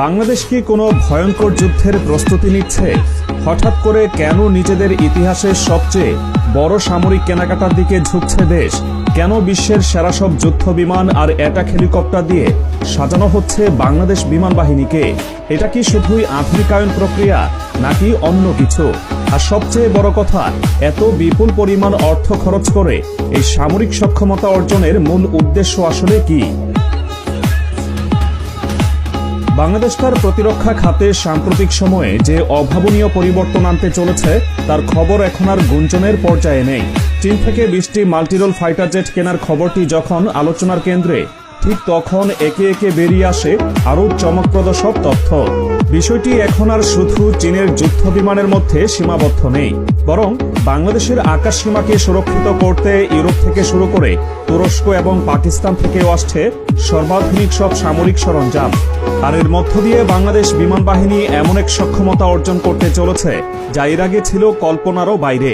বাংলাদেশ কি কোনো ভয়ঙ্কর যুদ্ধের প্রস্তুতি নিচ্ছে? হঠাৎ করে কেন নিজেদের ইতিহাসের সবচেয়ে বড় সামরিক কেনাকাটার দিকে ঝুঁকছে দেশ? কেন বিশ্বের সেরা সব যুদ্ধ বিমান আর অ্যাটাক হেলিকপ্টার দিয়ে সাজানো হচ্ছে বাংলাদেশ বিমান বাহিনীকে? এটা কি শুধুই আধুনিকায়ন প্রক্রিয়া নাকি অন্য কিছু? আর সবচেয়ে বড় কথা, এত বিপুল পরিমাণ অর্থ খরচ করে এই সামরিক সক্ষমতা অর্জনের মূল উদ্দেশ্য আসলে কি? বাংলাদেশ তার প্রতিরক্ষা খাতে সাম্প্রতিক সময়ে যে অভাবনীয় পরিবর্তন আনতে চলেছে তার খবর এখন আর গুঞ্জনের পর্যায়ে নেই। চীন থেকে 20টি মাল্টিরোল ফাইটার জেট কেনার খবরটি যখন আলোচনার কেন্দ্রে, ঠিক তখন একে একে বেরিয়ে আসে আরও চমকপ্রদ সব তথ্য। বিষয়টি এখন আর শুধু চীনের যুদ্ধ বিমানের মধ্যে সীমাবদ্ধ নেই, বরং বাংলাদেশের আকাশ সীমাকে সুরক্ষিত করতে ইউরোপ থেকে শুরু করে তুরস্ক এবং পাকিস্তান থেকেও আসছে সর্বাধুনিক সব সামরিক সরঞ্জাম। আর এর মধ্য দিয়ে বাংলাদেশ বিমান বাহিনী এমন এক সক্ষমতা অর্জন করতে চলেছে যা এর আগে ছিল কল্পনারও বাইরে।